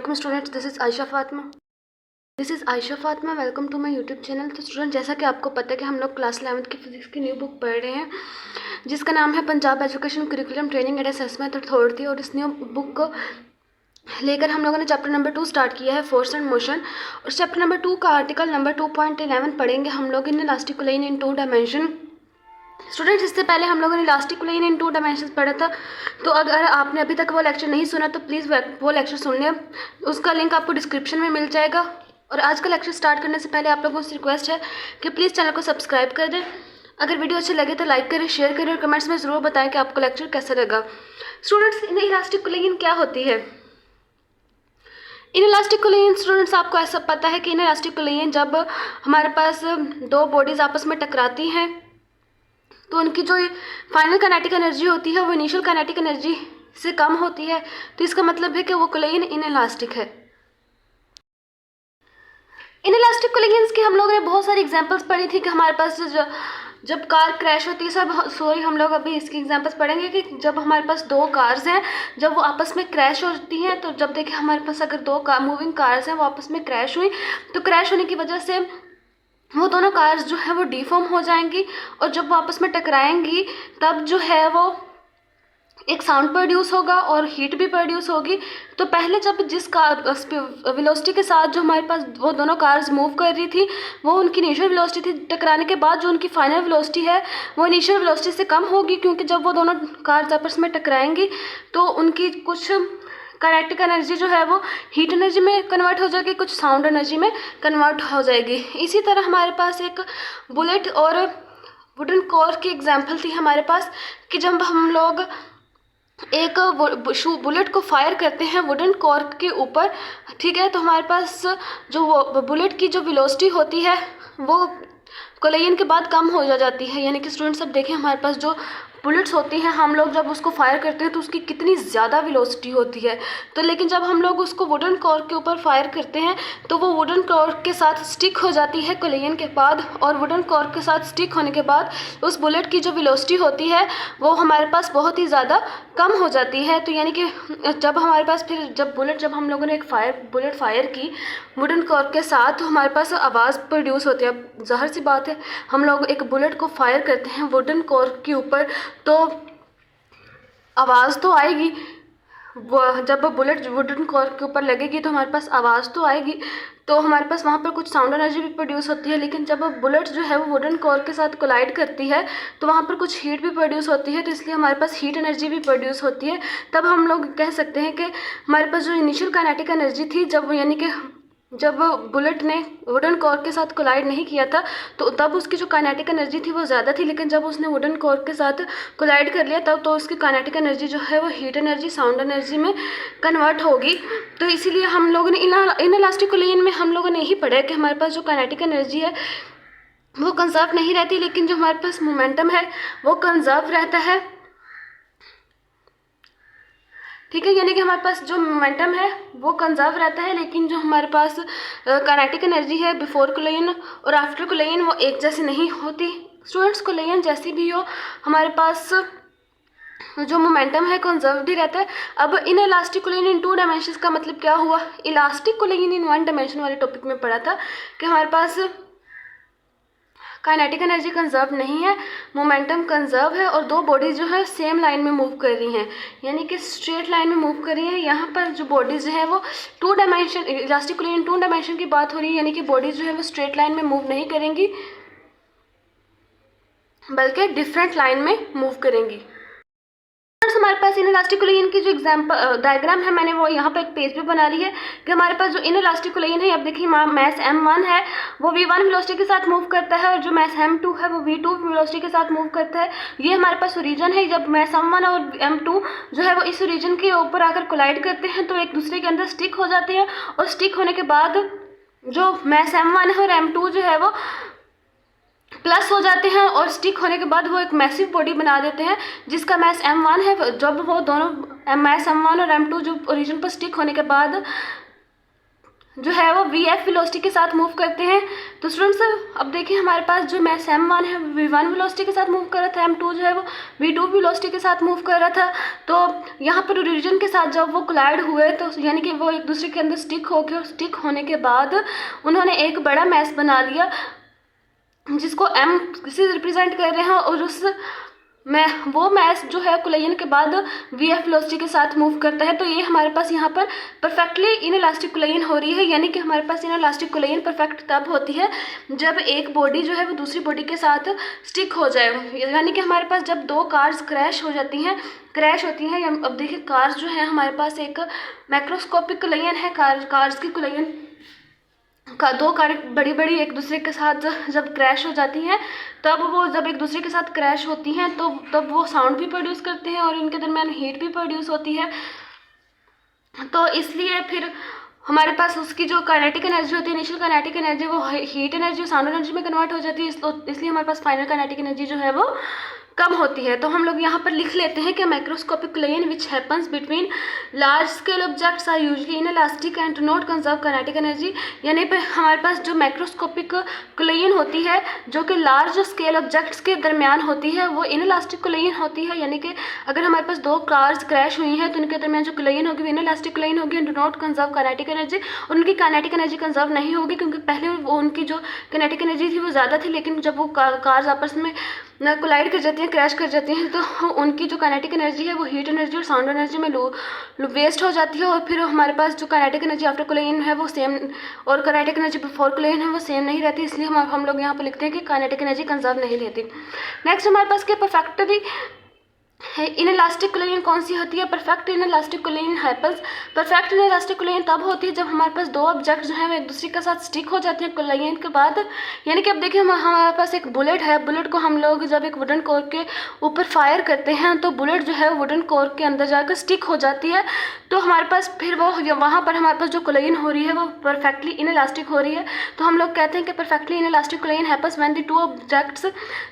Welcome students, this is Aisha Fatma. Welcome to my YouTube channel. तो student, जैसा कि आपको पता है कि हम लोग क्लास 11th की फिजिक्स की न्यू बुक पढ़ रहे हैं जिसका नाम है Punjab education curriculum training and assessment authority. और इस न्यू बुक को लेकर हम लोगों ने चैप्टर नंबर 2 स्टार्ट किया है, फोर्स एंड मोशन। और चैप्टर नंबर 2 का आर्टिकल नंबर 2.11 पढ़ेंगे हम लोग, in elastic line in 2 dimension. Students, इससे पहले हम लोगों ने इलास्टिक लाइन इन 2 डायमेंशन पढ़ा था, तो अगर आपने अभी तक वो लेक्चर नहीं सुना तो प्लीज़ वो लेक्चर सुन लें, उसका लिंक आपको डिस्क्रिप्शन में मिल जाएगा। और आज का लेक्चर स्टार्ट करने से पहले आप लोगों से रिक्वेस्ट है कि प्लीज़ चैनल को सब्सक्राइब कर दें। अगर वीडियो अच्छी लगे तो लाइक करें, शेयर करें और कमेंट्स में ज़रूर बताएं कि आपको लेक्चर कैसा लगा। स्टूडेंट्स, इन इलास्टिक लाइन क्या होती है? इन इलास्टिक लाइन स्टूडेंट्स, आपको ऐसा पता है कि इन इलास्टिक लाइन जब हमारे पास दो बॉडीज़ आपस में टकराती हैं तो उनकी जो फाइनल काइनेटिक एनर्जी होती है वो इनिशियल काइनेटिक एनर्जी से कम होती है। तो इसका मतलब है कि वो कोलिजन इनइलास्टिक है। इनइलास्टिक कोलिजन्स की हम लोगों ने बहुत सारी एग्जांपल्स पढ़ी थी कि हमारे पास जब कार क्रैश होती है, हम लोग अभी इसकी एग्जांपल्स पढ़ेंगे कि जब हमारे पास दो कार्स हैं, जब वो आपस में क्रैश होती हैं, तो जब देखिए हमारे पास अगर दो मूविंग कार्स हैं वो आपस में क्रैश हुई, तो क्रैश होने की वजह से वो दोनों कार्स जो है वो डिफॉर्म हो जाएंगी और जब वो आपस में टकराएंगी तब जो है वो एक साउंड प्रोड्यूस होगा और हीट भी प्रोड्यूस होगी। तो पहले जब जिस कार वेलोसिटी के साथ जो हमारे पास वो दोनों कार्स मूव कर रही थी वो उनकी इनिशियल वेलोसिटी थी, टकराने के बाद जो उनकी फाइनल वेलोसिटी है वो इनिशियल वेलोसिटी से कम होगी, क्योंकि जब वो दोनों कार्स आपस में टकराएंगी तो उनकी कुछ काइनेटिक एनर्जी जो है वो हीट एनर्जी में कन्वर्ट हो जाएगी, कुछ साउंड एनर्जी में कन्वर्ट हो जाएगी। इसी तरह हमारे पास एक बुलेट और वुडन कोर की एग्जांपल थी हमारे पास कि जब हम लोग एक बुलेट को फायर करते हैं वुडन कोर के ऊपर, ठीक है, तो हमारे पास जो वो बुलेट की जो वेलोसिटी होती है वो कोलिजन के बाद कम हो जाती है। यानी कि स्टूडेंट्स, अब देखें हमारे पास जो बुलेट्स होती हैं, हम लोग जब उसको फायर करते हैं तो उसकी कितनी ज़्यादा वेलोसिटी होती है, तो लेकिन जब हम लोग उसको वुडन कोर के ऊपर फायर करते हैं तो वो वुडन कोर के साथ स्टिक हो जाती है कोलिजन के बाद, और वुडन कोर के साथ स्टिक होने के बाद उस बुलेट की जो वेलोसिटी होती है वो हमारे पास बहुत ही ज़्यादा कम हो जाती है। तो यानी कि जब हमारे पास फिर जब हम लोगों ने एक बुलेट फायर की वुडन कोर के साथ, तो हमारे पास आवाज़ प्रोड्यूस होती है। अब ज़ाहिर सी बात है, हम लोग एक बुलेट को फायर करते हैं वुडन कोर के ऊपर तो आवाज़ तो आएगी, वो जब बुलेट वुडन कोर के ऊपर लगेगी तो हमारे पास आवाज़ तो आएगी, तो हमारे पास वहाँ पर कुछ साउंड एनर्जी भी प्रोड्यूस होती है। लेकिन जब बुलेट जो है वो वुडन कोर के साथ कोलाइड करती है तो वहाँ पर कुछ हीट भी प्रोड्यूस होती है, तो इसलिए हमारे पास हीट एनर्जी भी प्रोड्यूस होती है। तब हम लोग कह सकते हैं कि हमारे पास जो इनिशियल काइनेटिक एनर्जी थी, जब बुलेट ने वुडन कोर के साथ कोलाइड नहीं किया था तो तब उसकी जो काइनेटिक एनर्जी थी वो ज़्यादा थी, लेकिन जब उसने वुडन कोर के साथ कोलाइड कर लिया तब तो उसकी काइनेटिक एनर्जी जो है वो हीट एनर्जी साउंड एनर्जी में कन्वर्ट होगी। तो इसीलिए हम लोगों ने इन इलास्टिक कोलिजन में हम लोगों ने यही पढ़ा है कि हमारे पास जो काइनेटिक एनर्जी है वो कंजर्व नहीं रहती, लेकिन जो हमारे पास मोमेंटम है वो कंजर्व रहता है, ठीक है। यानी कि हमारे पास जो मोमेंटम है वो कंजर्व रहता है, लेकिन जो हमारे पास काइनेटिक एनर्जी है बिफोर कोलिजन और आफ्टर कोलिजन वो एक जैसी नहीं होती। स्टूडेंट्स, कोलिजन जैसी भी हो हमारे पास जो मोमेंटम है कंजर्व्ड ही रहता है। अब in elastic collision in 2 dimensions का मतलब क्या हुआ? इलास्टिक कोलिजन इन 1 डायमेंशन वाले टॉपिक में पढ़ा था कि हमारे पास काइनेटिक एनर्जी कंजर्व नहीं है, मोमेंटम कंजर्व है और दो बॉडीज जो है सेम लाइन में मूव कर रही हैं, यानी कि स्ट्रेट लाइन में मूव कर रही हैं। यहाँ पर जो बॉडीज है वो 2 डायमेंशन इलास्टिक कोलिजन 2 डायमेंशन की बात हो रही है, यानी कि बॉडीज जो है वो स्ट्रेट लाइन में मूव नहीं करेंगी बल्कि डिफरेंट लाइन में मूव करेंगी। हमारे पास इन इलास्टिक कोलिजन की जो एग्जांपल डायग्राम है मैंने वो यहाँ पर एक पेज पे बना ली है कि हमारे पास जो इन इलास्टिक कोलिजन है, अब देखिए मास m1 है वो v1 वेलोसिटी के साथ मूव करता है और जो मास m2 है वो v2 वेलोसिटी के साथ मूव करता है। ये हमारे पास ओरिजिन है। जब मास m1 और m2 जो है वो इस ओरिजिन के ऊपर आकर कोलाइड करते हैं तो एक दूसरे के अंदर स्टिक हो जाते हैं, और स्टिक होने के बाद जो मास m1 है और m2 जो है वो प्लस हो जाते हैं और स्टिक होने के बाद वो एक मैसिव बॉडी बना देते हैं जिसका मास m1 है। जब वो दोनों मास m1 और m2 जो ओरिजिन पर स्टिक होने के बाद जो है वो वी एफ वेलोसिटी के साथ मूव करते हैं। तो स्टूडेंट्स अब देखिए हमारे पास जो मैस m1 है v1 वेलोसिटी के साथ मूव कर रहा था, m2 जो है वो v2 वेलोसिटी के साथ मूव कर रहा था। तो यहाँ पर ओरिजिन के साथ जब वो कोलाइड हुए तो यानी कि वो एक दूसरे के अंदर स्टिक हो गए और स्टिक होने के बाद उन्होंने एक बड़ा मैस बना लिया जिसको m से रिप्रेजेंट कर रहे हैं, और उस वो मैस जो है कोलिजन के बाद वी एफ वेलोसिटी के साथ मूव करता है। तो ये हमारे पास यहाँ पर परफेक्टली इनइलास्टिक कोलिजन हो रही है, यानी कि हमारे पास इनइलास्टिक कोलिजन परफेक्ट तब होती है जब एक बॉडी जो है वो दूसरी बॉडी के साथ स्टिक हो जाए। यानी कि हमारे पास जब दो कार्स क्रैश होती हैं। अब देखिए कार्स जो है हमारे पास एक मैक्रोस्कोपिक कोलिजन है, कार्स की कोलिजन का दो कार बड़ी बड़ी एक दूसरे के साथ जब क्रैश हो जाती हैं, तब वो जब एक दूसरे के साथ क्रैश होती हैं तो तब वो साउंड भी प्रोड्यूस करते हैं और इनके दरमियान हीट भी प्रोड्यूस होती है। तो इसलिए फिर हमारे पास उसकी जो काइनेटिक एनर्जी होती है, इनिशियल काइनेटिक एनर्जी, वो हीट एनर्जी साउंड एनर्जी में कन्वर्ट हो जाती है। तो इसलिए हमारे पास फाइनल काइनेटिक एनर्जी जो है वो कम होती है। तो हम लोग यहाँ पर लिख लेते हैं कि microscopic collision which happens between large scale objects are usually inelastic and do not conserve kinetic energy. यानी पर हमारे पास जो माइक्रोस्कोपिक कोलिजन होती है जो कि लार्ज स्केल ऑब्जेक्ट्स के दरमियान होती है वो इनइलास्टिक कोलिजन होती है। यानी कि अगर हमारे पास दो कार्स क्रैश हुई हैं तो उनके दरमियान जो कोलिजन होगी वो इनइलास्टिक कोलिजन होगी and do not conserve kinetic energy. उनकी काइनेटिक एनर्जी कंजर्व नहीं होगी क्योंकि पहले वो उनकी जो काइनेटिक एनर्जी थी वो ज़्यादा थी, लेकिन जब वो कार्स आपस में कोलाइड कर जाती हैं, क्रैश कर जाती हैं, तो उनकी जो काइनेटिक एनर्जी है वो हीट एनर्जी और साउंड एनर्जी में वेस्ट हो जाती है। और फिर हमारे पास जो काइनेटिक एनर्जी आफ्टर कोलिजन है वो सेम और काइनेटिक एनर्जी बिफोर कोलिजन है वो सेम नहीं रहती। इसलिए हम लोग यहाँ पर लिखते हैं कि काइनेटिक एनर्जी कंजर्व नहीं रहती। नेक्स्ट हमारे पास क्या परफेक्टली इनइलास्टिक कोलिजन कौन सी होती है? Perfect inelastic collision happens. Perfect inelastic collision तब होती है जब हमारे पास दो ऑब्जेक्ट जो है वो एक दूसरे के साथ स्टिक हो जाते हैं कोलिजन के बाद। यानी कि अब देखिए हमारे पास एक बुलेट है, बुलेट को हम लोग जब एक वुडन कोर के ऊपर फायर करते हैं तो बुलेट जो है वुडन कोर के अंदर जाकर स्टिक हो जाती है। तो हमारे पास फिर वो वहाँ पर हमारे पास जो कोलिजन हो रही है वो परफेक्टली इनइलास्टिक हो रही है। तो हम लोग कहते हैं कि perfectly inelastic collision happens when the two objects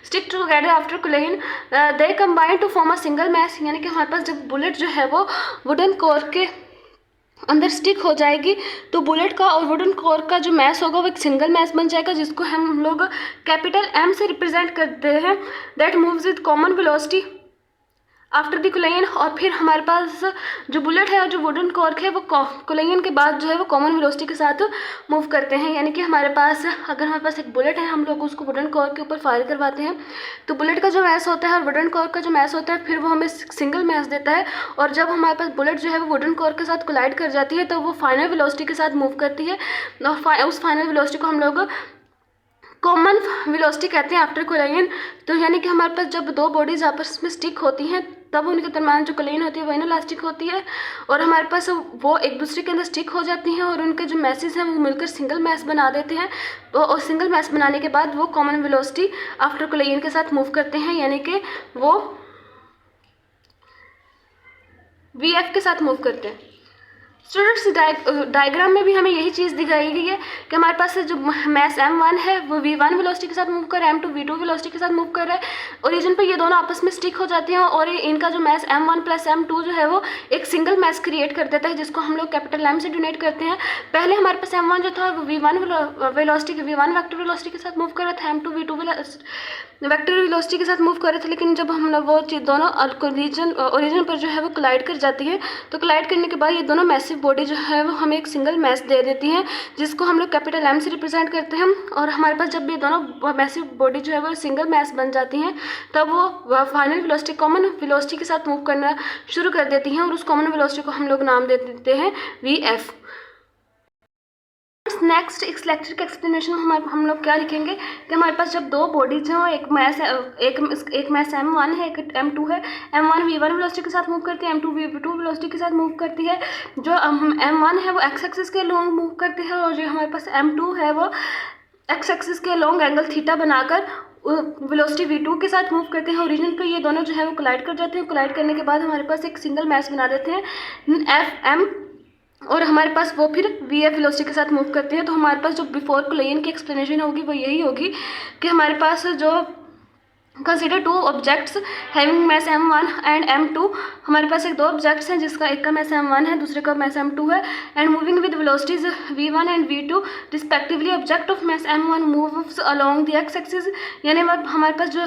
stick together after collision they combine to form single mass. यानी कि हमारे पास जब बुलेट जो है वो वुडन कोर के अंदर स्टिक हो जाएगी तो बुलेट का और वुडन कोर का जो मैस होगा वो एक सिंगल मैस बन जाएगा जिसको हम लोग कैपिटल M से रिप्रेजेंट करते हैं। That moves with common velocity after the collision. और फिर हमारे पास जो बुलेट है और जो वुडन कॉर्क है वो कोलिजन के बाद जो है वो कॉमन वेलोसिटी के साथ मूव करते हैं। यानी कि हमारे पास अगर हमारे पास एक बुलेट है, हम लोग उसको वुडन कॉर्क के ऊपर फायर करवाते हैं तो बुलेट का जो मैस होता है और वुडन कॉर्क का जो मैस होता है फिर वो हमें सिंगल मैस देता है। और जब हमारे पास बुलेट जो है वो वुडन कॉर्क के साथ कोलाइड कर जाती है तो वो फाइनल वेलोसिटी के साथ मूव करती है और उस फाइनल वेलोसिटी को हम लोग कॉमन वेलोसिटी कहते हैं आफ्टर कोलिजन। तो यानी कि हमारे पास जब दो बॉडीज आपस में स्टिक होती हैं तब उनके दरम्यान जो कोलिजन होती है वो इनइलास्टिक होती है और हमारे पास वो एक दूसरे के अंदर स्टिक हो जाती हैं और उनके जो मैसेज हैं वो मिलकर सिंगल मैस बना देते हैं। और सिंगल मैस बनाने के बाद वो कॉमन वेलोसिटी आफ्टर कोलिजन के साथ मूव करते हैं, यानी कि वो वी.एफ के साथ मूव करते हैं। स्टूडेंट्स डायग्राम में भी हमें यही चीज़ दिखाई गई है कि हमारे पास जो मैस m1 है वो v1 वेलोसिटी के साथ मूव कर रहा है, m2 v2 वेलोसिटी के साथ मूव कर रहा है। ओरिजिन पे ये दोनों आपस में स्टिक हो जाते हैं और इनका जो मैस m1 प्लस m2 जो है वो एक सिंगल मैस क्रिएट कर देता है जिसको हम लोग कैपिटल M से डिनोट करते हैं। पहले हमारे पास m1 जो था वो v1 वेलोसिटी वेक्टर वेलोसिटी के साथ मूव कर रहा था, m2 v2 वेक्टर वेलोसिटी के साथ मूव कर रहे थे। लेकिन जब हम लोग वो दोनों ओरिजिन पर जो है वो कोलाइड कर जाती है तो कोलाइड करने के बाद ये दोनों मैसिव बॉडी जो है वो हमें एक सिंगल मैस दे देती हैं जिसको हम लोग कैपिटल M से रिप्रेजेंट करते हैं। और हमारे पास जब ये दोनों मैसिव बॉडी जो है वो सिंगल मैस बन जाती हैं तब वो फाइनल वेलोसिटी कॉमन वेलोसिटी के साथ मूव करना शुरू कर देती हैं और उस कॉमन वेलोसिटी को हम लोग नाम दे देते हैं V.F। नेक्स्ट इस लेक्चर का एक्सप्लेनेशन हम लोग क्या लिखेंगे कि हमारे पास जब दो बॉडीज हैं, एक मैस m1 है, एक m2 है। m1 v1 वेलोसिटी के साथ मूव करती है, m2 v2 वेलोसिटी के साथ मूव करती है। जो m1 है वो x एक्सिस के लॉन्ग मूव करती है और जो हमारे पास m2 है वो x एक्सिस के लॉन्ग एंगल थीटा बनाकर वेलोसिटी v2 के साथ मूव करते हैं। ओरिजिन पे ये दोनों जो है वो कोलाइड कर जाते हैं। कोलाइड करने के बाद हमारे पास एक सिंगल मैस बना देते हैं f_m और हमारे पास वो फिर V.F वेलोसिटी के साथ मूव करते हैं। तो हमारे पास जो बिफोर कोलिजन की एक्सप्लेनेशन होगी वो यही होगी कि हमारे पास जो consider two objects having mass m1 and m2। हमारे पास दो ऑब्जेक्ट्स हैं जिसका एक का मैस m1 है, दूसरे का मैस m2 है, and moving with velocities v1 and v2 respectively. Object of mass m1 moves along the x axis, यानी हमारे पास जो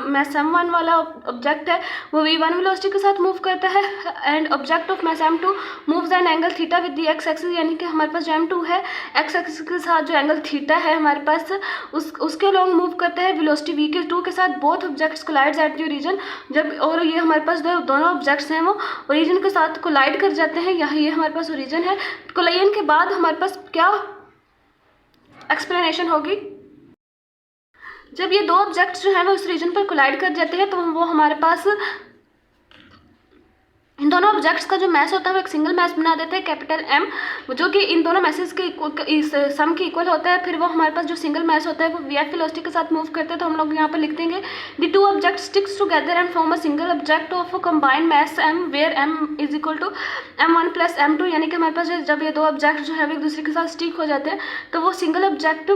मैस m1 वाला ऑब्जेक्ट है वो v1 वेलोसिटी के साथ मूव करता है, and object of mass m2 moves an angle theta with the x axis, यानी कि हमारे पास जो m2 है एक्स एक्सिस के साथ जो एंगल थीटा है हमारे पास उसके अलोंग मूव करता है वेलोसिटी v2 के साथ। Both objects collides at the origin, जब और ये हमारे पास दोनों ऑब्जेक्ट्स हैं वो ओरिजिन के साथ कोलाइड कर जाते हैं। यहाँ ये हमारे पास ओरिजिन है। कोलाइजन के बाद हमारे पास क्या एक्सप्लेनेशन होगी? जब ये दो ऑब्जेक्ट्स जो हैं वो उस रीजन पर कोलाइड कर जाते हैं तो वो हमारे पास इन दोनों ऑब्जेक्ट्स का जो मैस होता है वो एक सिंगल मैस बना देते हैं कैपिटल M, जो कि इन दोनों मैसेज के सम के इक्वल होता है। फिर वो हमारे पास जो सिंगल मैस होता है वो VF वेलोसिटी के साथ मूव करते हैं, तो हम लोग यहाँ पर लिख देंगे the two objects sticks together and form a single object of combined mass M where M is equal to m1 plus m2, यानी कि हमारे पास जब ये दो ऑब्जेक्ट जो है एक दूसरे के साथ स्टिक हो जाते हैं तो वो single object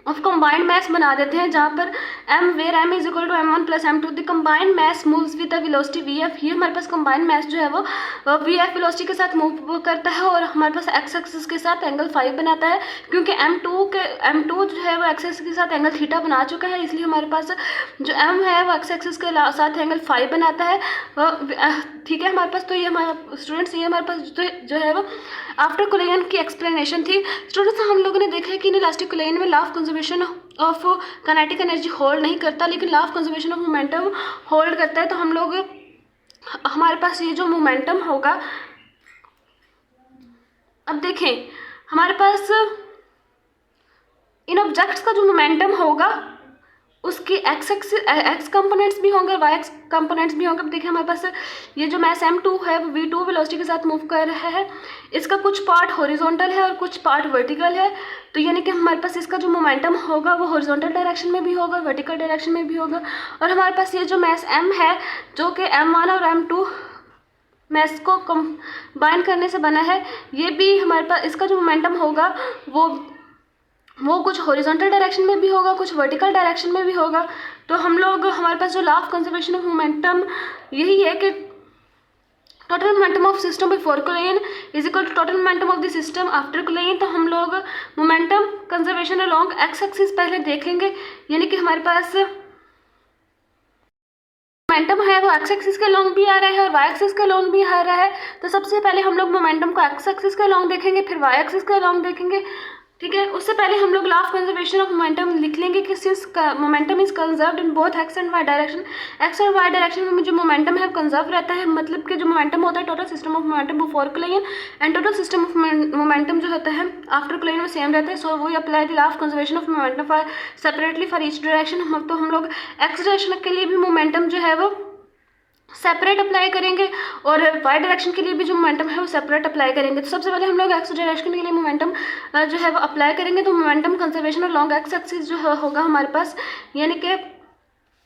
of combined mass बना देते हैं, जहाँ पर m where m is equal to m1 plus m2। The combined mass moves with the velocity vf। ये हमारे पास कंबाइंड मैस जो है वो vf वेलोसिटी के साथ मूव करता है और हमारे पास x एक्सिस के साथ एंगल 5 बनाता है, क्योंकि m2 जो है वो x एक्सिस के साथ एंगल थीटा बना चुका है, इसलिए हमारे पास जो m है वो x एक्सिस के साथ एंगल 5 बनाता है। ठीक है हमारे पास, तो ये हमारे स्टूडेंट्स ये हमारे पास जो है वो आफ्टर कोलिजन की एक्सप्लेनेशन थी। स्टूडेंट्स हम लोगों ने देखा है कि इनइलास्टिक कोलिजन में law of conservation of kinetic energy hold नहीं करता, लेकिन law of conservation of momentum hold करता है। तो हम लोग हमारे पास ये जो मोमेंटम होगा, अब देखें हमारे पास इन ऑब्जेक्ट्स का जो मोमेंटम होगा उसकी एक्स कंपोनेंट्स भी होंगे, वाई एक्स कंपोनेंट्स भी होंगे। अब देखिए हमारे पास ये जो मैस m2 है वो v2 वेलोसिटी के साथ मूव कर रहा है, इसका कुछ पार्ट हॉरिजॉन्टल है और कुछ पार्ट वर्टिकल है, तो यानी कि हमारे पास इसका जो मोमेंटम होगा वो हॉरिजॉन्टल डायरेक्शन में भी होगा, वर्टिकल डायरेक्शन में भी होगा। और हमारे पास ये जो मैस m है जो कि m1 और m2 मैस को कंबाइन करने से बना है, ये भी हमारे पास इसका जो मोमेंटम होगा वो कुछ हॉरिजॉन्टल डायरेक्शन में भी होगा, कुछ वर्टिकल डायरेक्शन में भी होगा। तो हम लोग हमारे पास जो law of conservation of momentum यही है कि total momentum of system before collision is equal to total momentum of the system after collision. तो हम लोग momentum conservation along X axis पहले देखेंगे, यानी कि हमारे पास मोमेंटम है वो एक्स एक्सिस के अलोंग भी आ रहा है और वाई एक्सिस के अलोंग भी आ रहा है। तो सबसे पहले हम लोग मोमेंटम को एक्स एक्सिस के अलोंग देखेंगे, फिर वाई एक्सिस के अलोंग देखेंगे। ठीक है, उससे पहले हम लोग law of conservation of momentum लिख लेंगे कि since momentum is conserved in both X and Y direction. X और वाई डायरेक्शन में जो मोमेंटम है कंजर्व रहता है, मतलब कि जो मोमेंटम होता है total system of momentum before collision and total system of momentum जो होता है आफ्टर कोलिजन में सेम रहता है। सो वो apply the law of conservation of momentum for separately for each direction. तो हम लोग एक्स डायरेक्शन के लिए भी मोमेंटम जो है वो सेपरेट अप्लाई करेंगे और वाई डायरेक्शन के लिए भी जो मोमेंटम है वो सेपरेट अप्लाई करेंगे। तो सबसे पहले हम लोग एक्स डायरेक्शन के लिए मोमेंटम जो है वो अप्लाई करेंगे। तो मोमेंटम कंजर्वेशन और लॉन्ग एक्स एक्सिस जो होगा हमारे पास, यानी कि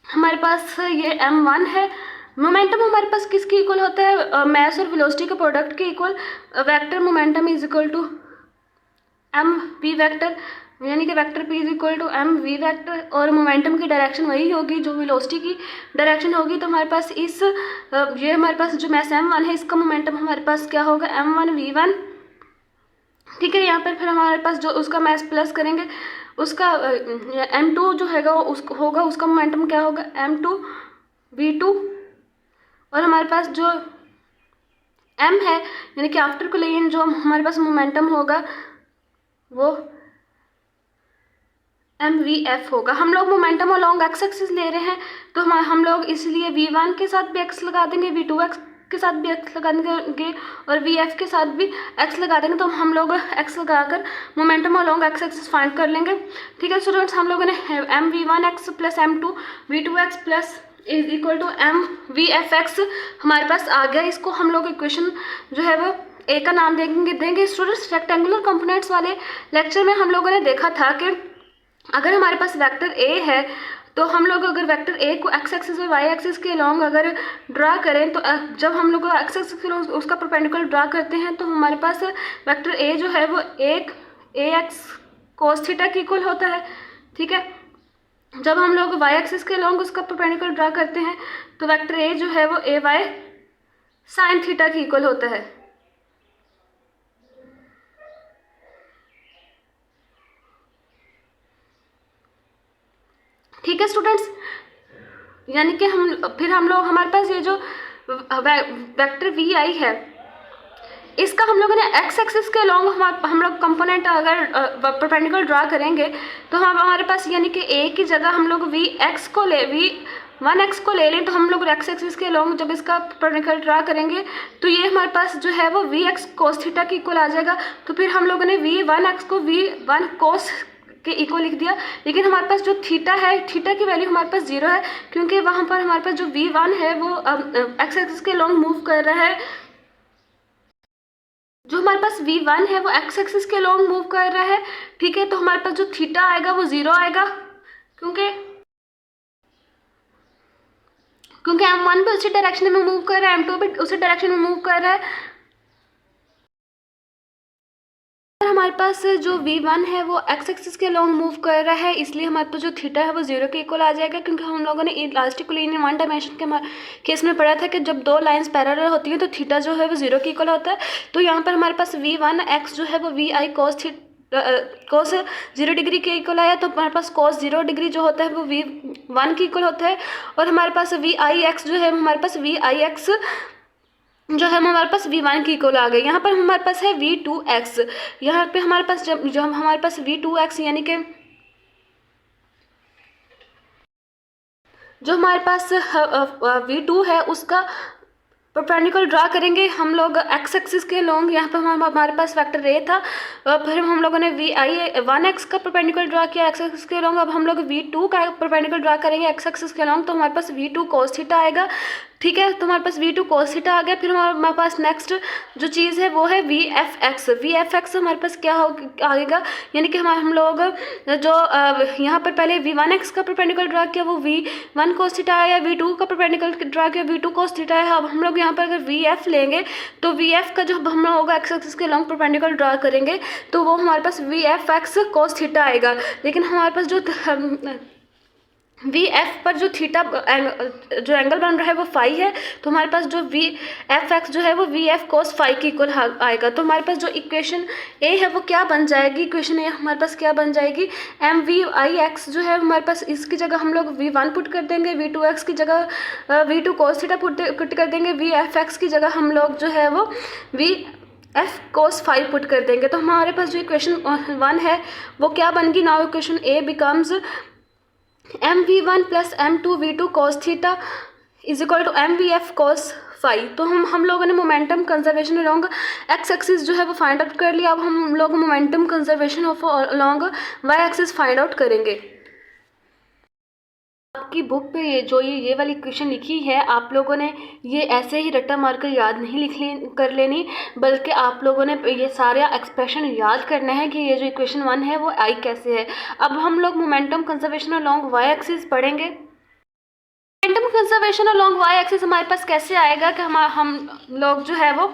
हमारे पास ये m1 है। मोमेंटम हमारे पास किसके इक्वल होता है? मैस और वेलोसिटी के प्रोडक्ट के equal. Vector momentum is equal to M V vector, यानी कि vector p is equal to M V vector, और मोमेंटम की डायरेक्शन वही होगी जो वेलोसिटी की डायरेक्शन होगी। तो हमारे पास ये हमारे पास जो मैस m1 है इसका मोमेंटम हमारे पास क्या होगा? m1 v1। ठीक है, यहाँ पर फिर हमारे पास जो उसका मैस प्लस करेंगे उसका m2 जो होगा उसका मोमेंटम क्या होगा? m2 v2। और हमारे पास जो m है यानी कि आफ्टर कोलिजन जो हमारे पास मोमेंटम होगा वो mvf होगा। हम लोग मोमेंटम अलोंग एक्स एक्सिस ले रहे हैं तो हम लोग इसलिए v1 के साथ भी x लगा देंगे, v2 के साथ भी x लगा देंगे और vf के साथ भी x लगा देंगे। तो हम लोग x लगाकर momentum along X axis find कर लेंगे। ठीक है स्टूडेंट्स, हम लोगों ने mv1x plus m2 v2x plus is equal to mvfx हमारे पास आ गया। इसको हम लोग इक्वेशन जो है वो ए का नाम देंगे। स्टूडेंट्स रेक्टेंगुलर कंपोनेंट्स वाले लेक्चर में हम लोगों ने देखा था कि अगर हमारे पास वेक्टर ए है तो हम लोग अगर वेक्टर ए को एक्स एक्सिस और वाई एक्सिस के लॉन्ग अगर ड्रा करें तो जब हम लोग एक्स एक्सिस के लॉन्ग उसका परपेंडिकुलर ड्रा करते हैं तो हमारे पास वेक्टर ए जो है वो एक ए एक्स कोस थीटा के इक्वल होता है। ठीक है, जब हम लोग वाई एक्सिस के लॉन्ग उसका परपेंडिकुलर ड्रा करते हैं तो वेक्टर ए जो है वो ए वाई साइन थीटा के इक्वल होता है। ठीक है स्टूडेंट्स, यानी कि हम लोग हमारे पास ये जो वेक्टर वी आई है इसका हम लोगों ने एक्स एक्सिस के लॉन्ग हम लोग कंपोनेंट अगर परपेंडिकुलर ड्रा करेंगे तो हमारे पास यानी कि ए की जगह हम लोग वी वन एक्स को ले लें तो हम लोग एक्स एक्सिस के लॉन्ग जब इसका परपेंडिकुलर ड्रा करेंगे तो ये हमारे पास जो है वो वी एक्स कोस थीटा के इक्वल आ जाएगा। तो फिर हम लोगों ने वी वन एक्स को वी वन कोस के इक्वल लिख दिया, लेकिन हमारे पास जो थीटा है, थीटा की वैल्यू हमारे पास 0 है क्योंकि वहाँ पर हमारे पास जो v1 है वो एक्स एक्सिस के लॉन्ग मूव कर रहा है। जो हमारे पास v1 है वो एक्स एक्सिस के लॉन्ग मूव कर रहा है। ठीक है, तो हमारे पास जो थीटा आएगा वो 0 आएगा क्योंकि m1 भी उसी डायरेक्शन में मूव कर रहा है, m2 भी उसी डायरेक्शन में मूव कर रहा है। हमारे पास जो v1 है वो एक्स एक्सिस के लॉन्ग मूव कर रहा है, इसलिए हमारे पास जो थीटा है वो 0 के इक्वल आ जाएगा क्योंकि हम लोगों ने इलास्टिक कोलिनियर वन डायमेंशन के केस में पढ़ा था कि जब दो लाइंस पैरेलल होती हैं तो थीटा जो है वो 0 के इक्वल होता है। तो यहाँ पर हमारे पास v1 x जो है वो vi कोस 0 डिग्री के इक्वल आया, तो हमारे पास कोस 0 डिग्री जो होता है वो v1 के इक्वल होता है। और हमारे पास vi x जो है हमारे पास vi x जो है हमारे पास v1 की इक्वल आ गई। यहाँ पर हमारे पास है v2x, यहाँ पे हमारे पास जो हमारे पास v2x यानी कि जो हमारे पास v2 है उसका परपेंडिकुलर ड्रा करेंगे हम लोग एक्स एक्सिस के लॉन्ग। यहाँ पर हमारे पास वेक्टर ए था, फिर हम लोगों ने वन एक्स का परपेंडिकुलर ड्रा किया एक्स एक्सिस के लॉन्ग। अब हम लोग v2 का परपेंडिकुलर ड्रा करेंगे एक्स एक्सिस के लॉन्ग, तो हमारे पास v2 कोस थीटा आएगा। ठीक है, तो हमारे पास v2 कोस थीटा आ गया। फिर हमारे पास नेक्स्ट जो चीज़ है वो है vfx हमारे पास क्या आएगा, यानी कि हम लोग जो यहाँ पर पहले v1x का परपेंडिकुलर ड्रा किया वो v1 कोस थीटा आया, v2 का परपेंडिकुलर ड्रा किया v2 कोस थीटा है। अब हम लोग यहाँ पर अगर vf लेंगे तो vf का जो हम लोग एक्स एक्सिस के लॉन्ग परपेंडिकुलर ड्रा करेंगे तो वो हमारे पास vfx कोस थीटा आएगा। लेकिन हमारे पास जो vf पर जो थीटा जो एंगल बन रहा है वो फाई है, तो हमारे पास जो vfx जो है वो vf कोस फाई की इक्वल आएगा। तो हमारे पास जो इक्वेशन ए है वो क्या बन जाएगी, इक्वेशन ए हमारे पास क्या बन जाएगी, mvix जो है हमारे पास इसकी जगह हम लोग v1 पुट कर देंगे, v2x की जगह v2 कोस थीटा पुट कर देंगे, vfx की जगह हम लोग जो है वो f कोस फाई पुट कर देंगे। तो हमारे पास जो इक्वेशन 1 है वो क्या बन गई, now equation A becomes mv1 plus m2v2 cos theta is equal to mvf cos phi. तो हम लोगों ने momentum conservation along X axis जो है वो फाइंड आउट कर लिया। अब हम लोग momentum conservation of along Y axis find out करेंगे। आपकी बुक पे ये वाली क्वेश्चन लिखी है, आप लोगों ने ये ऐसे ही रट्टा मारकर याद नहीं कर लेनी, बल्कि आप लोगों ने ये सारा एक्सप्रेशन याद करना है कि ये जो इक्वेशन 1 है वो आई कैसे है। अब हम लोग momentum conservation along Y axis पढ़ेंगे। Momentum conservation along Y axis हमारे पास कैसे आएगा कि हम लोग जो है वो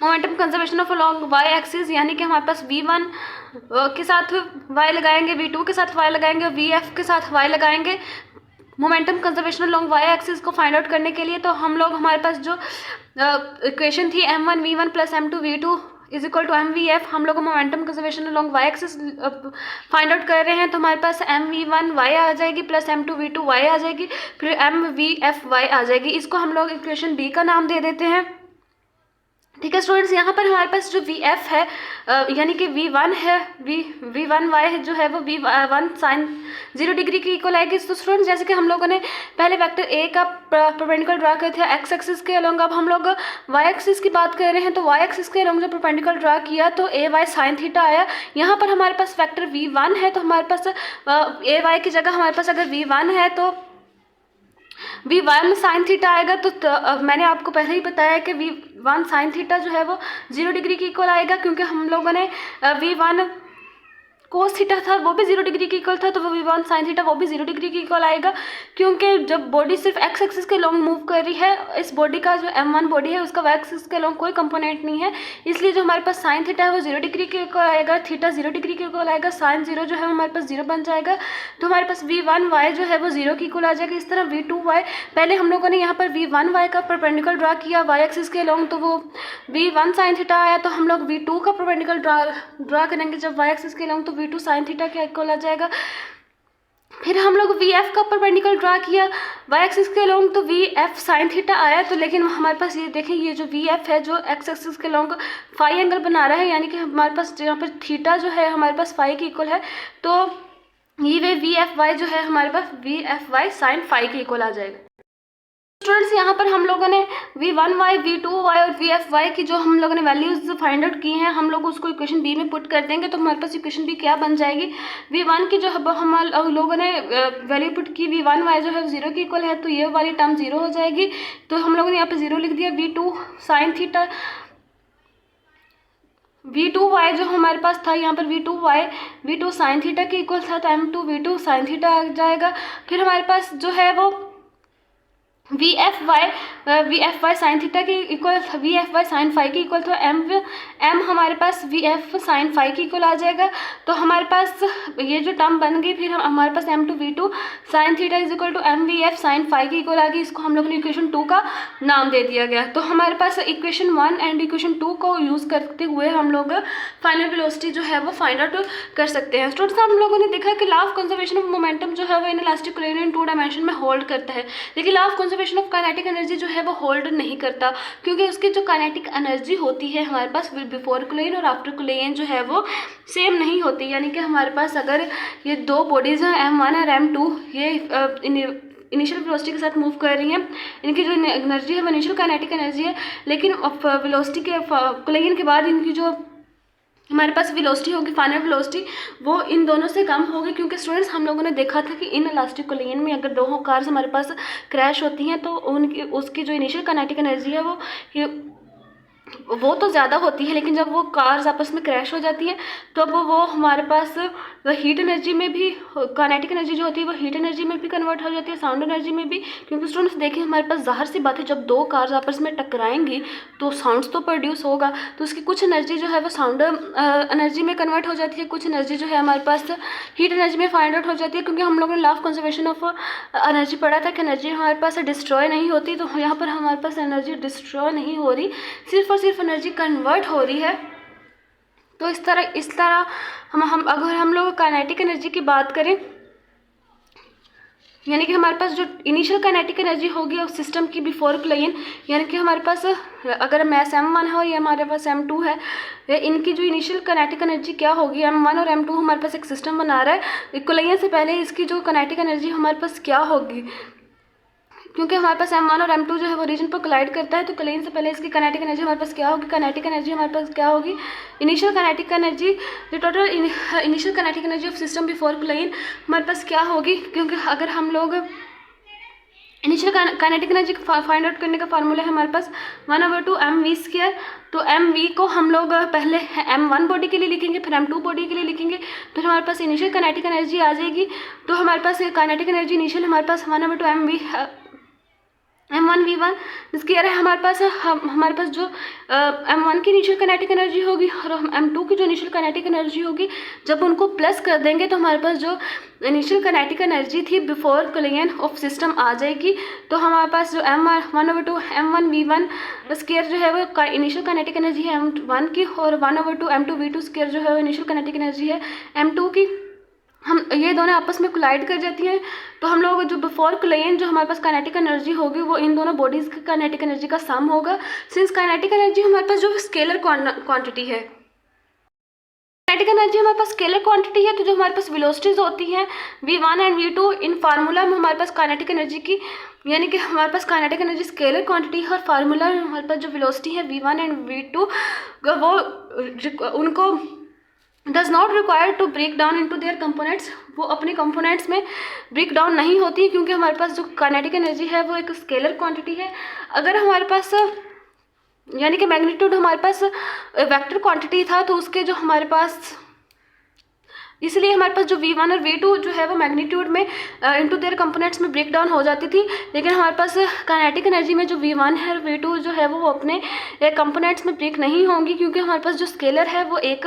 momentum conservation of along Y axis यानी कि हमारे पास v1 के साथ y लगाएंगे, v2 के साथ y लगाएंगे और vf के साथ y लगाएंगे momentum conservation along y axis को फाइंड आउट करने के लिए। तो हम लोग हमारे पास जो इक्वेशन थी m1 v1 plus m2 v2 is equal to mvf, हम लोग momentum conservation along y axis find out कर रहे हैं। तो हमारे पास mv1 y आ जाएगी प्लस m2 v2 y आ जाएगी, फिर mvf y आ जाएगी। इसको हम लोग इक्वेशन b का नाम दे देते हैं। ठीक है स्टूडेंट्स, यहाँ पर हमारे पास जो vf है यानी कि v1 है, v1y जो है वो v1 साइन 0 डिग्री की इक्वल आएगी। तो स्टूडेंट्स जैसे कि हम लोगों ने पहले वेक्टर a का परपेंडिकुलर ड्रा किया था एक्स एक्सिस के अलोंग, अब हम लोग y एक्सिस की बात कर रहे हैं। तो y एक्सिस के अलोंग जो परपेंडिकुलर ड्रा किया तो a y साइन थीटा आया। यहाँ पर हमारे पास वेक्टर v1 है, तो हमारे पास a y की जगह हमारे पास अगर v1 है तो v1 साइन थीटा आएगा। तो मैंने आपको पहले ही बताया कि v1 साइन थीटा जो है वो 0 डिग्री की इक्वल आएगा क्योंकि हम लोगों ने v1 कोस थीटा था वो भी 0 डिग्री के इक्वल था, तो वो v1 साइन थीटा वो भी 0 डिग्री के इक्वल आएगा, क्योंकि जब बॉडी सिर्फ एक्स एक्सिस के लॉन्ग मूव कर रही है, इस बॉडी का जो m1 बॉडी है उसका वाई एक्सिस के लॉन्ग कोई कंपोनेंट नहीं है, इसलिए जो हमारे पास साइन थीटा है वो 0 डिग्री के इक्वल आएगा, थीटा 0 डिग्री के इक्वल आएगा, साइन 0 जो है हमारे पास 0 बन जाएगा, तो हमारे पास v1y जो है वो 0 के इक्वल आ जाएगा। इस तरह v2y, पहले हम लोगों ने यहाँ पर v1y का परपेंडिकुलर ड्रा किया वाई एक्सिस के लॉन्ग, तो वो v1 साइन थीटा आया, तो हम लोग v2 का परपेंडिकुलर ड्रा करेंगे जब वाई एक्सिस के लॉन्ग, तो v2 साइन थीटा के इक्वल आ जाएगा। फिर हम लोग vf का परपेंडिकुलर ड्रा किया वाई एक्सिस के लॉन्ग, तो vf साइन थीटा आया, तो लेकिन हमारे पास ये देखें ये जो vf है जो एक्स एक्सिस के लॉन्ग फाई एंगल बना रहा है, यानी कि हमारे पास यहाँ पर थीटा जो है हमारे पास फाई के इक्वल है, तो ये वे vfy जो है हमारे पास vfy साइन फाई के इक्वल आ जाएगा। स्टूडेंट्स यहाँ पर हम लोगों ने v1y, v2y और vfy की जो हम लोगों ने वैल्यूज फाइंड आउट की हैं, हम लोग उसको इक्वेशन बी में पुट कर देंगे, तो हमारे पास इक्वेशन बी क्या बन जाएगी, v1 की जो हम लोगों ने वैल्यू पुट की v1y जो है 0 के इक्वल है, तो ये वाली टर्म 0 हो जाएगी, तो हम लोगों ने यहाँ पर 0 लिख दिया। v2 साइन थीटा, v2y जो हमारे पास था यहाँ पर v2 साइन थीटा के इक्वल था, तो m2 v2 साइन थीटा आ जाएगा। फिर हमारे पास जो है वो vfy साइन थीटा के इक्वल, vfy साइन फाई के इक्वल, तो m हमारे पास vf साइन फाई के इक्वल आ जाएगा, तो हमारे पास ये जो टर्म बन गई, फिर हमारे पास m2 v2 sine theta is equal to mvf sine phi के इक्वल आ गई, इसको हम लोगों ने इक्वेशन 2 का नाम दे दिया गया। तो हमारे पास इक्वेशन 1 एंड इक्वेशन 2 को यूज़ करते हुए हम लोग फाइनल वेलोसिटी जो है वो फाइंड आउट कर सकते हैं। स्टूडेंट्स हम लोगों ने देखा कि law of conservation of momentum जो है वो इनइलास्टिक कोलिनियर इन 2 डायमेंशन में होल्ड करता है, लेकिन law of conservation of kinetic energy जो है वो होल्ड नहीं करता, क्योंकि उसकी जो काइनेटिक एनर्जी होती है हमारे पास बिफोर कोलिन और आफ्टर कोलिन जो है वो सेम नहीं होती, यानी कि हमारे पास अगर ये दो बॉडीज़ हैं m1 और m2, ये इनिशियल वेलोसिटी के साथ मूव कर रही हैं, इनकी जो एनर्जी है वो इनिशियल काइनेटिक एनर्जी है, लेकिन वेलोसिटी के कोलिन के बाद इनकी जो हमारे पास वेलोसिटी होगी फाइनल वेलोसिटी वो इन दोनों से कम होगी, क्योंकि स्टूडेंट्स हम लोगों ने देखा था कि इन इलास्टिक कोलिन में अगर दो कार्स हमारे पास क्रैश होती हैं तो उनकी उसकी जो इनिशियल काइनेटिक एनर्जी है वो तो ज़्यादा होती है, लेकिन जब वो कार्स आपस में क्रैश हो जाती हैं तो अब वो हमारे पास हीट एनर्जी में भी, काइनेटिक एनर्जी जो होती है वो हीट एनर्जी में भी कन्वर्ट हो जाती है, साउंड एनर्जी में भी, क्योंकि स्टूडेंट्स देखें हमारे पास ज़ाहिर सी बात है जब दो कार्स आपस में टकराएंगी तो साउंड्स तो प्रोड्यूस होगा, तो उसकी कुछ एनर्जी जो है वो साउंड एनर्जी में कन्वर्ट हो जाती है, कुछ एनर्जी जो है हमारे पास हीट एनर्जी में फाइंड आउट हो जाती है, क्योंकि हम लोगों ने law of conservation of energy पढ़ा था कि एनर्जी हमारे पास डिस्ट्रॉय नहीं होती, तो यहाँ पर हमारे पास एनर्जी डिस्ट्रॉय नहीं हो रही, सिर्फ और सिर्फ एनर्जी कन्वर्ट हो रही है। तो इस तरह हम अगर हम लोग काइनेटिक एनर्जी की बात करें, यानी कि हमारे पास जो इनिशियल काइनेटिक एनर्जी होगी उस सिस्टम की बिफोर कोलिन, यानी कि हमारे पास अगर मैस m1 है और ये हमारे पास m2 है, इनकी जो इनिशियल काइनेटिक एनर्जी क्या होगी, m1 और m2 हमारे पास एक सिस्टम बना रहा है, कोलिन से पहले इसकी जो काइनेटिक एनर्जी हमारे पास क्या होगी, क्योंकि हमारे पास m1 और m2 जो है वो रीजन पर कोलाइड करता है, तो कोलिन से पहले इसकी काइनेटिक एनर्जी हमारे पास क्या होगी, काइनेटिक एनर्जी हमारे पास क्या होगी, इनिशियल काइनेटिक एनर्जी, जो total initial kinetic energy of system before collision हमारे पास क्या होगी, क्योंकि अगर हम लोग initial kinetic energy find out करने का फार्मूला है हमारे पास 1/2 mv², तो mv को हम लोग पहले m1 बॉडी के लिए लिखेंगे, फिर m2 बॉडी के लिए लिखेंगे, फिर हमारे पास इनिशियल काइनेटिक एनर्जी आ जाएगी, तो हमारे पास काइनेटिक एनर्जी इनिशियल हमारे पास 1/2 m1 v1 स्क्वायर है हमारे पास जो m1 की इनिशियल काइनेटिक एनर्जी होगी और m2 की जो इनिशियल काइनेटिक एनर्जी होगी, जब उनको प्लस कर देंगे तो हमारे पास जो इनिशियल काइनेटिक एनर्जी थी बिफोर कोलिन ऑफ सिस्टम आ जाएगी, तो हमारे पास जो 1/2 m1 v1 स्क्वायर जो है वो इनिशियल काइनेटिक एनर्जी है m1 की, और 1/2 m2 v2 स्क्वायर जो है वो इनिशियल काइनेटिक एनर्जी है m2 की, हम ये दोनों आपस में कोलाइड कर जाती हैं, तो हम लोग जो बिफोर कोलिन जो हमारे पास काइनेटिक एनर्जी होगी वो इन दोनों बॉडीज़ की काइनेटिक एनर्जी का सम होगा, सिंस काइनेटिक एनर्जी हमारे पास जो स्केलर क्वांटिटी है, काइनेटिक एनर्जी हमारे पास स्केलर क्वांटिटी है, तो जो हमारे पास वेलोसिटीज होती हैं v1 and v2, in formula में हमारे पास काइनेटिक एनर्जी की, यानी कि हमारे पास काइनेटिक एनर्जी स्केलर क्वांटिटी है और फार्मूला में हमारे पास जो वेलोसिटी है v1 एंड v2 वो उनको does not require to break down into their components, वो अपने कंपोनेंट्स में ब्रेक डाउन नहीं होती, क्योंकि हमारे पास जो काइनेटिक एनर्जी है वो एक स्केलर क्वांटिटी है। अगर हमारे पास यानी कि मैग्नीट्यूड हमारे पास वेक्टर क्वांटिटी था, तो उसके जो हमारे पास इसलिए हमारे पास जो V1 और V2 जो है वो मैग्नीट्यूड में इनटू देयर कंपोनेंट्स में ब्रेक डाउन हो जाती थी, लेकिन हमारे पास काइनेटिक एनर्जी में जो V1 है और V2 जो है वो अपने कंपोनेंट्स में ब्रेक नहीं होंगी, क्योंकि हमारे पास जो स्केलर है वो एक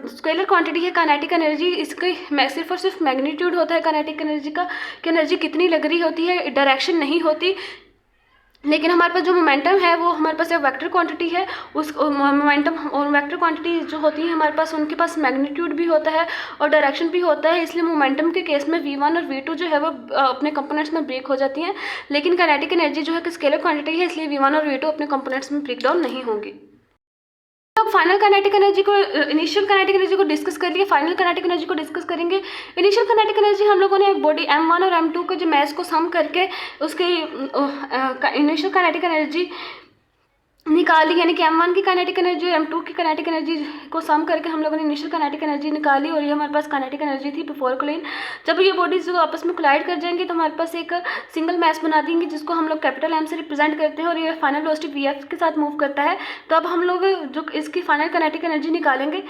स्केलर क्वांटिटी है काइनेटिक एनर्जी। इसके सिर्फ और सिर्फ मैग्नीट्यूड होता है काइनेटिक एनर्जी का, कि एनर्जी कितनी लग रही होती है, डायरेक्शन नहीं होती। लेकिन हमारे पास जो मोमेंटम है वो हमारे पास एक वेक्टर क्वांटिटी है, उस मोमेंटम और वेक्टर क्वांटिटी जो होती है हमारे पास, उनके पास मैग्नीट्यूड भी होता है और डायरेक्शन भी होता है। इसलिए मोमेंटम के केस में V1 और V2 जो है वो अपने कंपोनेंट्स में ब्रेक हो जाती हैं, लेकिन काइनेटिक एनर्जी जो है कि स्केलर क्वांटिटी है, इसलिए V1 और V2 अपने कंपोनेंट्स में ब्रेक डाउन नहीं होंगी। अब फाइनल काइनेटिक एनर्जी को, इनिशियल काइनेटिक एनर्जी को डिस्कस कर लिया, फाइनल काइनेटिक एनर्जी को डिस्कस करेंगे। इनिशियल काइनेटिक एनर्जी हम लोगों ने बॉडी M1 और M2 के जो मास को सम करके उसके इनिशियल काइनेटिक एनर्जी निकाली, यानी कि M1 की काइनेटिक एनर्जी और M2 की काइनेटिक एनर्जी को सम करके हम लोगों ने इनिशियल काइनेटिक एनर्जी निकाली, और ये हमारे पास काइनेटिक एनर्जी थी बिफोर कोलिजन। जब ये बॉडीज जो आपस में कोलाइड कर जाएंगी तो हमारे पास एक सिंगल मास बना देंगे, जिसको हम लोग कैपिटल M से रिप्रेजेंट करते हैं, और ये फाइनल वेलोसिटी VF के साथ मूव करता है। तो अब हम लोग जो इसकी फाइनल काइनेटिक एनर्जी निकालेंगे,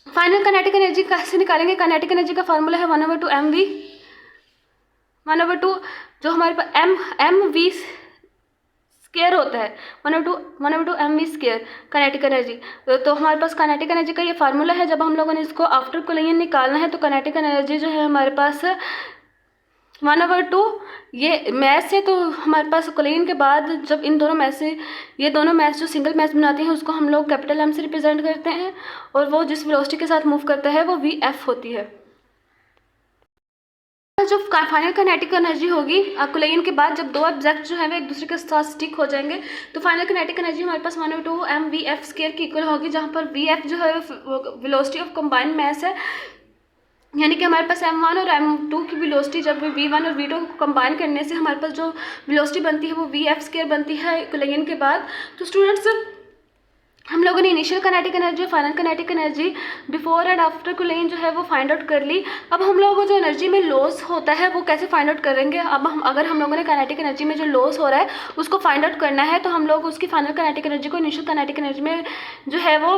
फाइनल काइनेटिक एनर्जी कैसे निकालेंगे? काइनेटिक एनर्जी का फार्मूला है 1/2 mv, 1/2 जो हमारे पास mv स्केयर होता है, 1/2 mv स्केयर काइनेटिक एनर्जी। तो हमारे पास काइनेटिक एनर्जी का ये फार्मूला है। जब हम लोगों ने इसको आफ्टर कोलिजन निकालना है तो काइनेटिक एनर्जी जो है हमारे पास 1/2 ये मैस है, तो हमारे पास कोलिजन के बाद जब इन दोनों मैस से, ये दोनों मैस जो सिंगल मैस बनाते हैं उसको हम लोग कैपिटल M से रिप्रेजेंट करते हैं, और वो जिस वेलोसिटी के साथ मूव करता है वो VF होती है। जो फाइनल काइनेटिक एनर्जी होगी कोलिजन के बाद, जब दो ऑब्जेक्ट जो है वो एक दूसरे के साथ स्टिक हो जाएंगे, तो फाइनल काइनेटिक एनर्जी हमारे पास 1/2 mvf स्क्वायर की इक्वल होगी, जहाँ पर vf जो है वेलोसिटी ऑफ कंबाइंड मास है, यानी कि हमारे पास M1 और M2 की वेलोसिटी जब V1 और V2 को कंबाइन करने से हमारे पास जो वेलोसिटी बनती है वो VF स्क्वायर बनती है कोलिजन के बाद। तो स्टूडेंट्स, हम लोगों ने इनिशियल काइनेटिक एनर्जी और final kinetic energy before and after collision जो है वो फाइंड आउट कर ली। अब हम लोगों को जो एनर्जी में लॉस होता है वो कैसे फाइंड आउट करेंगे? अब अगर हम लोगों ने काइनेटिक एनर्जी में जो लॉस हो रहा है उसको फाइंड आउट करना है, तो हम लोग उसकी फाइनल काइनेटिक एनर्जी को इनिशियल काइनेटिक एनर्जी में जो है वो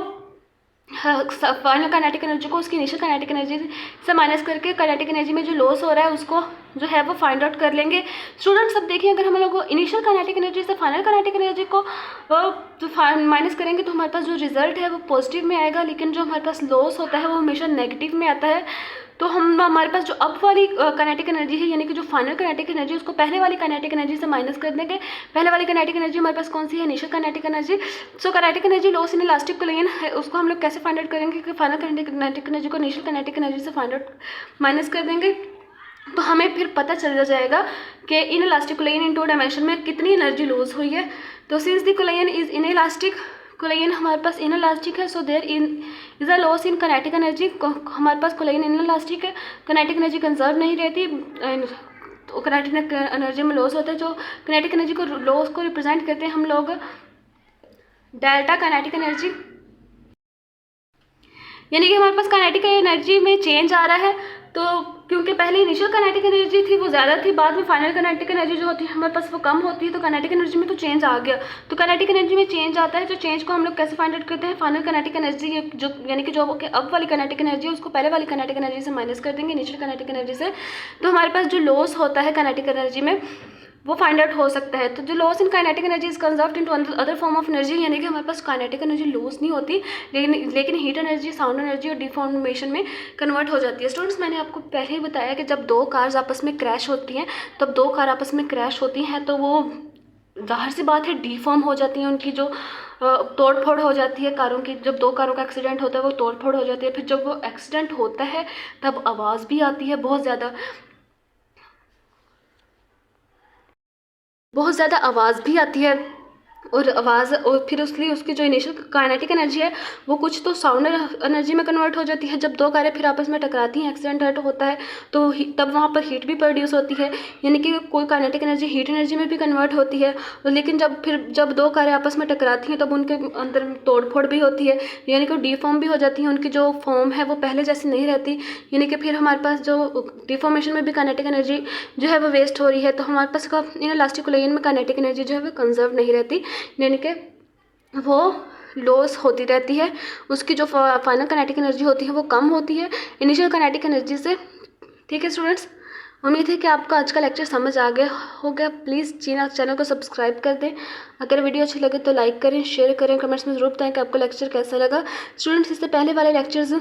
फाइनल काइनेटिक एनर्जी को उसकी इनिशियल काइनेटिक एनर्जी से माइनस करके काइनेटिक एनर्जी में जो लॉस हो रहा है उसको जो है वो फाइंड आउट कर लेंगे। स्टूडेंट्स, अब देखिए, अगर हम लोग इनिशियल काइनेटिक एनर्जी से फाइनल काइनेटिक एनर्जी को माइनस करेंगे तो हमारे पास जो रिजल्ट है वो पॉजिटिव में आएगा, लेकिन जो हमारे पास लॉस होता है वो हमेशा नेगेटिव में आता है। तो हमारे पास जो अब वाली काइनेटिक एनर्जी है, यानी कि जो फाइनल काइनेटिक एनर्जी, उसको पहले वाली काइनेटिक एनर्जी से माइनस कर देंगे। पहले वाली काइनेटिक एनर्जी हमारे पास कौन सी है? Initial kinetic energy. So kinetic energy loss in elastic collision है, उसको हम लोग कैसे फाइंड आउट करेंगे कि फाइनल काइनेटिक एनर्जी को इनिशियल काइनेटिक एनर्जी से फाइंड आउट माइनस कर देंगे, तो हमें फिर पता चल जाएगा कि in elastic collision in 2 dimension में कितनी एनर्जी लॉस हुई है। तो since the collision is in elastic, collision हमारे पास इन इलास्टिक है, so there is a loss in kinetic energy. हमारे पास कोलिजन इन इलास्टिक है, काइनेटिक एनर्जी कंजर्व नहीं रहती, तो काइनेटिक एनर्जी में लॉस होता है। जो काइनेटिक एनर्जी को लॉस को रिप्रेजेंट करते हैं हम लोग डेल्टा काइनेटिक एनर्जी, यानी कि हमारे पास काइनेटिक एनर्जी में चेंज आ रहा है। तो क्योंकि पहले इनिशियल काइनेटिक एनर्जी थी वो ज़्यादा थी, बाद में फाइनल काइनेटिक एनर्जी जो होती है हमारे पास वो कम होती है, तो काइनेटिक एनर्जी में तो चेंज आ गया। तो काइनेटिक एनर्जी में चेंज आता है, जो चेंज को हम लोग कैसे फाइंड आउट करते हैं? फाइनल काइनेटिक एनर्जी जो, यानी कि जो अब वाली काइनेटिक एनर्जी है उसको पहले वाली काइनेटिक एनर्जी से माइनस कर देंगे, इनिशियल काइनेटिक एनर्जी से। तो हमारे पास जो लॉस होता है काइनेटिक एनर्जी में वो फाइंड आउट हो सकता है। तो जो loss in kinetic energy is conserved into other form of energy, यानी कि हमारे पास काइनेटिक एनर्जी लॉस नहीं होती, लेकिन हीट एनर्जी, साउंड एनर्जी और डिफॉर्मेशन में कन्वर्ट हो जाती है। स्टूडेंट्स, मैंने आपको पहले ही बताया कि जब दो कार्स आपस में क्रैश होती हैं, तब दो कार आपस में क्रैश होती हैं तो वो जाहिर सी बात है डिफॉर्म हो जाती हैं, उनकी जो तोड़ फोड़ हो जाती है कारों की। जब दो कारों का एक्सीडेंट होता है वो तोड़ फोड़ हो जाती है। फिर जब वो एक्सीडेंट होता है तब आवाज़ भी आती है, बहुत ज़्यादा आवाज़ भी आती है, और आवाज़, और फिर उसलिए उसकी जो इनिशियल काइनेटिक एनर्जी है वो कुछ तो साउंड एनर्जी में कन्वर्ट हो जाती है। जब दो कारें फिर आपस में टकराती हैं, एक्सीडेंट होता है, तो तब वहाँ पर हीट भी प्रोड्यूस होती है, यानी कि कोई काइनेटिक एनर्जी हीट एनर्जी में भी कन्वर्ट होती है। लेकिन जब दो कारें आपस में टकराती हैं तब उनके अंदर तोड़ फोड़ भी होती है, यानी कि डिफॉर्म भी हो जाती है, उनकी जो फॉर्म है वो पहले जैसी नहीं रहती, यानी कि फिर हमारे पास जो डिफॉर्मेशन में भी काइनेटिक एनर्जी जो है वो वेस्ट हो रही है। तो हमारे पास इन इलास्टिक कोलिजन में काइनेटिक एनर्जी जो है वो कंजर्व नहीं रहती, यानी कि वो लॉस होती रहती है, उसकी जो फाइनल काइनेटिक एनर्जी होती है वो कम होती है इनिशियल काइनेटिक एनर्जी से। ठीक है स्टूडेंट्स, उम्मीद है कि आपको आज का लेक्चर समझ आ गया होगा। प्लीज़ चैनल को सब्सक्राइब कर दें। अगर वीडियो अच्छी लगे तो लाइक करें, शेयर करें, कमेंट्स में ज़रूर बताएं कि आपको लेक्चर कैसा लगा। स्टूडेंट्स, इससे पहले वाले लेक्चर्स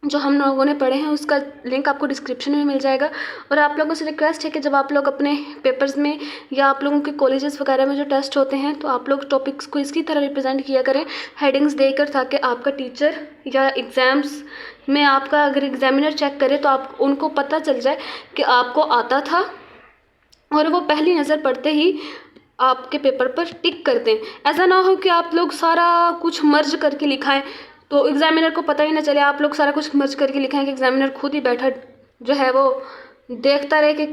जो हम लोगों ने पढ़े हैं उसका लिंक आपको डिस्क्रिप्शन में मिल जाएगा। और आप लोगों से रिक्वेस्ट है कि जब आप लोग अपने पेपर्स में या आप लोगों के कॉलेजेस वगैरह में जो टेस्ट होते हैं तो आप लोग टॉपिक्स को इसकी तरह रिप्रेजेंट किया करें, हेडिंग्स देकर, ताकि आपका टीचर या एग्ज़ाम्स में आपका अगर एग्जामिनर चेक करे तो आप उनको पता चल जाए कि आपको आता था और वो पहली नज़र पढ़ते ही आपके पेपर पर टिक कर दें। ऐसा ना हो कि आप लोग सारा कुछ मर्ज करके लिखाएं तो एग्जामिनर को पता ही ना चले, आप लोग सारा कुछ मर्ज करके लिखाएं कि एग्जामिनर खुद ही बैठा जो है वो देखता रहे कि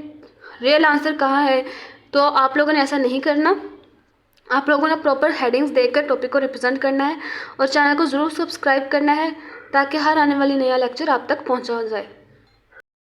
रियल आंसर कहाँ है। तो आप लोगों ने ऐसा नहीं करना, आप लोगों ने प्रॉपर हेडिंग्स देकर टॉपिक को रिप्रेजेंट करना है और चैनल को ज़रूर सब्सक्राइब करना है ताकि हर आने वाली नया लेक्चर आप तक पहुँचा जाए।